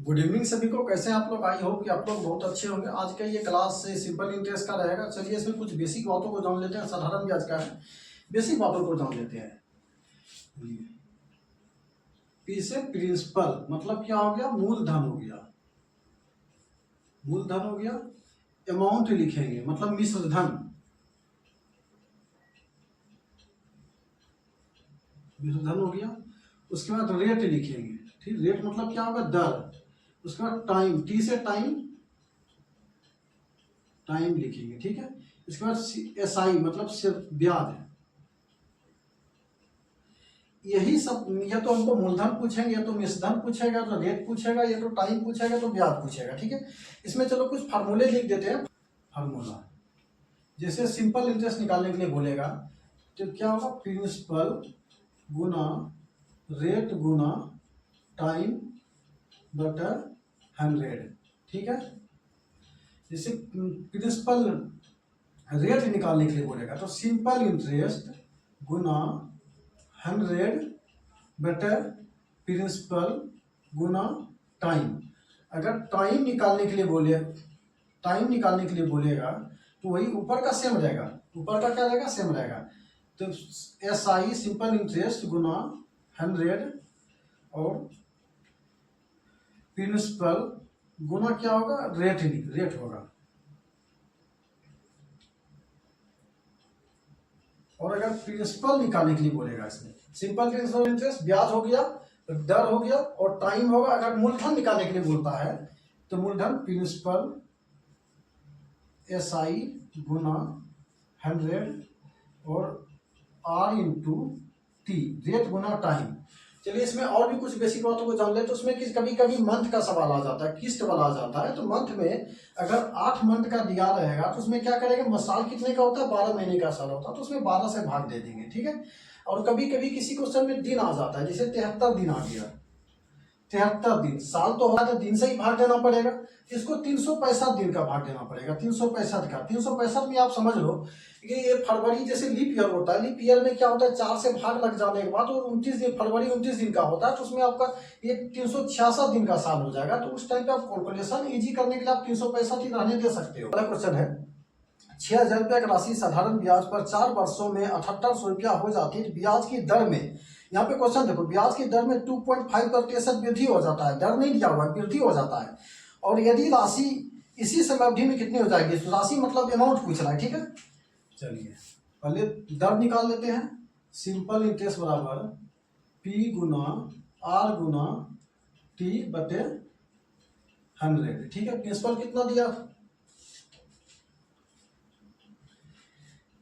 Good evening सभी को। कैसे हैं आप लोग? आई होप कि आप लोग बहुत अच्छे होंगे। आज का ये क्लास सिंपल इंटरेस्ट का रहेगा। चलिए इसमें कुछ बेसिक बातों को जान लेते हैं। साधारण ब्याज का है, बेसिक बातों को जान लेते हैं। पी से प्रिंसिपल मतलब क्या हो गया? मूलधन हो गया, मूलधन हो गया। अमाउंट लिखेंगे मतलब मिश्र धन, मिश्र धन हो गया। उसके बाद रेट लिखेंगे, ठीक। रेट मतलब क्या होगा? दर। उसके बाद टाइम, टी से टाइम, टाइम लिखेंगे, ठीक है। इसके बाद एस आई मतलब सिर्फ ब्याज है। यही सब, या तो हमको मूलधन पूछेंगे, या तो मिश्रधन पूछेगा, तो रेट पूछेगा, या तो टाइम पूछेगा, तो ब्याज पूछेगा, ठीक है। इसमें चलो कुछ फार्मूले लिख देते हैं। फार्मूला जैसे सिंपल इंटरेस्ट निकालने के लिए बोलेगा तो क्या होगा? प्रिंसिपल गुना रेट गुना टाइम बटर 100, ठीक है। जैसे प्रिंसिपल रेट निकालने के लिए बोलेगा तो सिंपल इंटरेस्ट गुना 100 बटर प्रिंसिपल गुना टाइम। अगर टाइम निकालने के लिए बोलेगा तो वही ऊपर का सेम रहेगा। ऊपर का क्या रहेगा? सेम रहेगा। तो एस आई सिंपल इंटरेस्ट गुना 100 और प्रिंसिपल गुना क्या होगा? रेट होगा। और अगर प्रिंसिपल निकालने के लिए बोलेगा, इसमें सिंपल इंटरेस्ट ब्याज हो गया, दर हो गया और टाइम होगा। अगर मूलधन निकालने के लिए बोलता है तो मूलधन प्रिंसिपल एस आई गुना 100 और आर इंटू टी, रेट गुना टाइम। चलिए इसमें और भी कुछ बेसिक बातों को जान ले। तो उसमें कभी कभी मंथ का सवाल आ जाता है, किस्त वाला आ जाता है। तो मंथ में अगर 8 मंथ का दिया रहेगा तो उसमें क्या करेंगे? साल कितने का होता है? 12 महीने का साल होता है, तो उसमें 12 से भाग दे देंगे, ठीक है। और कभी कभी किसी क्वेश्चन में दिन आ जाता है, जैसे 73 दिन आ गया। 73 दिन, साल तो होगा तो दिन से ही भाग देना पड़ेगा। इसको 365 दिन का भाग देना पड़ेगा। 365 का 365 में आप समझ लो कि ये फरवरी जैसे लीप ईयर होता है। लीप ईयर में क्या होता है? 4 से भाग लग जाने के बाद और 29 दिन, फरवरी 29 दिन का होता है, तो उसमें आपका ये 366 दिन का साल हो जाएगा। तो उस टाइम पे आप कैलकुलेशन इजी करने के लिए आप 365 ही रहने दे सकते हो। अगला क्वेश्चन है, 6,000 रुपया की राशि साधारण ब्याज पर 4 वर्षों में 7800 रुपया हो जाती है। ब्याज की दर में, यहाँ पे क्वेश्चन देखो, ब्याज की दर में 2.5% वृद्धि हो जाता है। दर नहीं दिया हुआ है, वृद्धि हो जाता है। और यदि राशि इसी समय अवधि में कितनी हो जाएगी? तो राशि मतलब अमाउंट पूछ रहा है, ठीक है। चलिए पहले दर निकाल लेते हैं। सिंपल इंटरेस्ट बराबर पी गुना आर गुना टी बटे 100, ठीक है। प्रिंसिपल कितना दिया?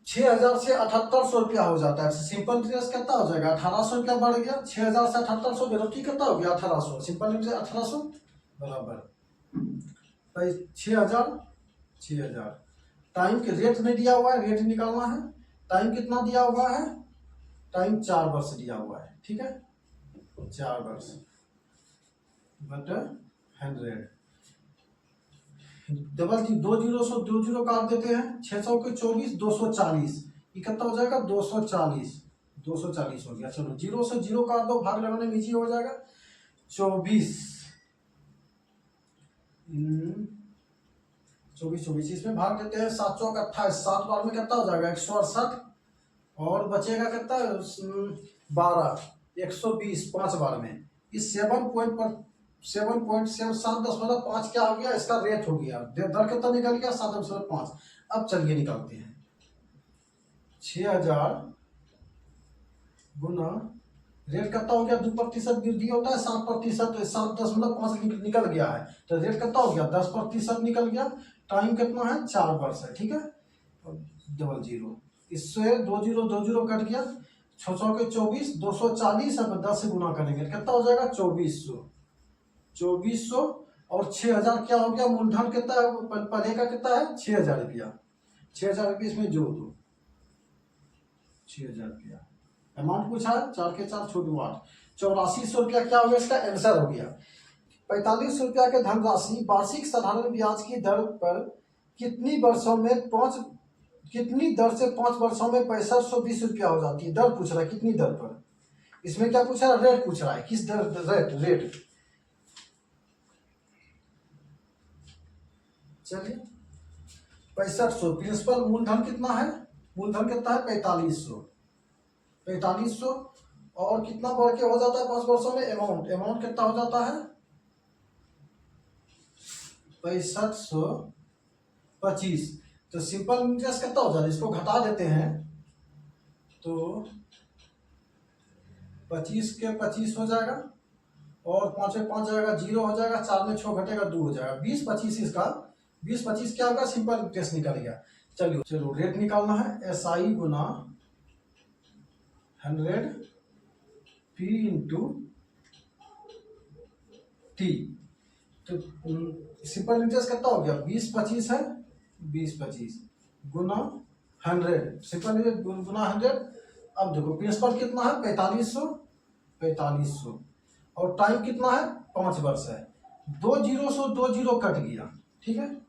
6,000 से 7800 रुपया हो जाता है। सिंपल इंटरेस्ट कितना हो जाएगा? 1800 रुपया बढ़ गया। 6,000 से 7800 बेरोटी कितना हो गया? 1800। सिंपल इंटरेस्ट 1800 बराबर 6,000। टाइम के रेट नहीं दिया हुआ है, रेट निकालना है। टाइम कितना दिया हुआ है? टाइम 4 वर्ष दिया हुआ है, ठीक है। 4 वर्ष बटे 100। डबल जी, 2 जीरो से 2 जीरो काट देते हैं। 600 के 24, 240। ये कितना हो जाएगा? 240। 240 हो गया। चलो जीरो से जीरो काट दो, भाग लगाने में इजी हो जाएगा। 24 24 इसमें भाग देते हैं। 7 चौक 28, 7 बार में कितना हो जाएगा? 168 और बचेगा कितना? 12, 120 5 बार में। इस 7.7 क्या हो गया? इसका रेट हो गया। दर कितना निकल गया? 7.5। अब चलिए निकालते हैं। 6,000 गुना रेट कितना हो गया? 2% वृद्धि होता है। 7%, 7.5 निकल गया है, तो रेट कितना हो गया? 10% निकल गया। टाइम कितना है? 4 वर्ष है, ठीक है। डबल जीरो, इससे 2 जीरो कट गया। 600 के 24, 240। अब 10 से गुना करेंगे कितना हो जाएगा? 2400। और 6,000 क्या हो गया? मूलधन कितना है? पहले का कितना है? 6,000 रुपया। 6,000 रुपये इसमें जोड़ दो। 6,000 रुपया अमाउंट पूछा है। 4 के 4 छोड़ दो 8। 8400 रुपया क्या हो गया? इसका आंसर हो गया। 4500 रुपया के धनराशि वार्षिक साधारण ब्याज की दर पर कितनी दर से 5 वर्षों में 6520 रुपया हो जाती है? दर पूछ रहा है, कितनी दर पर। इसमें क्या पूछ रहा है? रेट पूछ रहा है। किस दर? रेट। चलिए 6500, प्रिंसिपल मूलधन कितना है, मूलधन कितना है 4500, और कितना बढ़ के हो जाता है 5 वर्षों में, अमाउंट कितना हो जाता है 6525। तो सिंपल इंटरेस्ट कितना हो जाता है, इसको घटा देते हैं तो 25 के 25 हो जाएगा, और 5 में 5 जाएगा 0 हो जाएगा, 4 में 6 घटेगा 2 हो जाएगा, 20-25 इसका 20-25 क्या होगा, सिंपल इंटरेस्ट निकल गया। चलो रेट निकालना है, SI गुना 100 P इंटू T। तो सिंपल इंटरेस्ट कितना हो गया 20-25 है, 20-25 गुना 100, सिंपल इंटरेस्ट गुना 100। अब देखो प्रिंसिपल कितना है 4500, और टाइम कितना है 5 वर्ष है, 2 जीरो से 2 जीरो कट गया, ठीक है।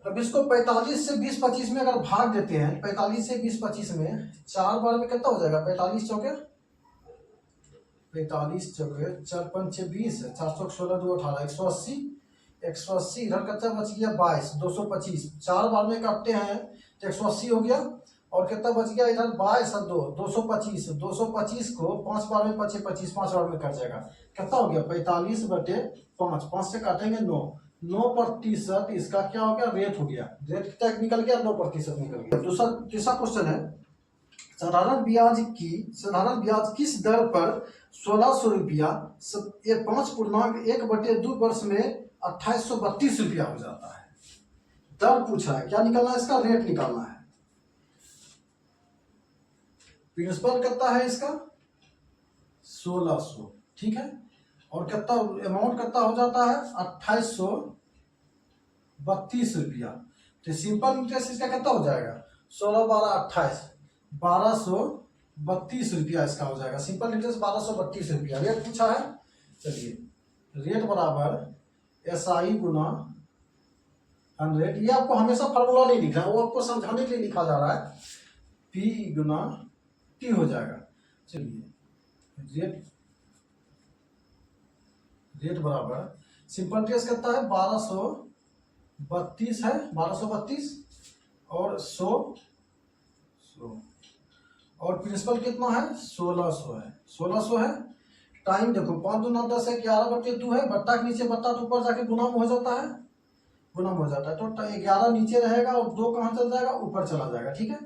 अब इसको 45 से 20-25 में अगर भाग देते हैं, 45 से 20-25 में 4 बार में कितना हो जाएगा, 45 चौके 4 पंचे 20, 4 16 2 18, 180 इधर कच्चा बच गया 22, 225, 4 बार में काटते हैं तो 180 हो गया, और कितना बच गया इधर 22 और 2 225 को 5 बार में 25 5 बार में कट जाएगा, कितना हो गया 45/5, 5 से काटेंगे 9% इसका क्या हो गया रेट हो गया, रेट कितना निकल गया 9% निकल गया। तीसरा क्वेश्चन है, साधारण ब्याज किस दर पर 1600 रुपया 5.1/2 वर्ष में 2832 रुपया हो जाता है। दर पूछा है, क्या निकालना है इसका, रेट निकालना है। प्रिंसिपल कितना है इसका 1600, ठीक है, और कितना अमाउंट कितना हो जाता है 2832 रुपया। तो सिंपल इंटरेस्ट इसका कितना हो जाएगा 16 12 28, 1232 रुपया इसका हो जाएगा, सिंपल इंटरेस्ट 1232 रुपया। रेट पूछा है, चलिए रेट बराबर SI गुना 100, ये आपको हमेशा फार्मूला नहीं लिखना है, वो आपको समझाने के लिए लिखा जा रहा है, P गुना T हो जाएगा। चलिए रेट बराबर सिंपल इंटरेस्ट कितना है 1232 है, 1232 और 100 और प्रिंसिपल कितना है 1600 है। टाइम देखो 5 दूना 10 है, 11/2 है, बट्टा के नीचे बट्टा तो ऊपर जाके गुना में हो जाता है, तो 11 नीचे रहेगा और 2 कहाँ चल जाएगा ऊपर चला जाएगा, ठीक है।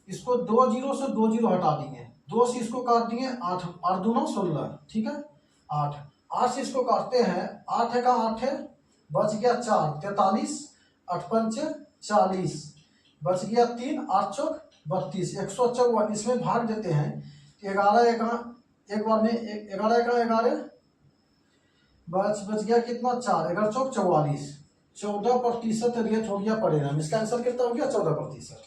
इसको 2 जीरो से 2 जीरो हटा देंगे, 2 से इसको काट दिए 8 8 दूना 16, ठीक है, 8 से इसको काटते हैं, 8 है का 8 है, बच गया 4 43, 8 पंचे 40, बच गया 3 8 चौक 32, 154 इसमें भाग देते हैं, 11 एक बार में 11 बच गया कितना 4 11 चौक 44, 14% रेट हो गया परिणाम, इसका आंसर कितना हो गया 14%।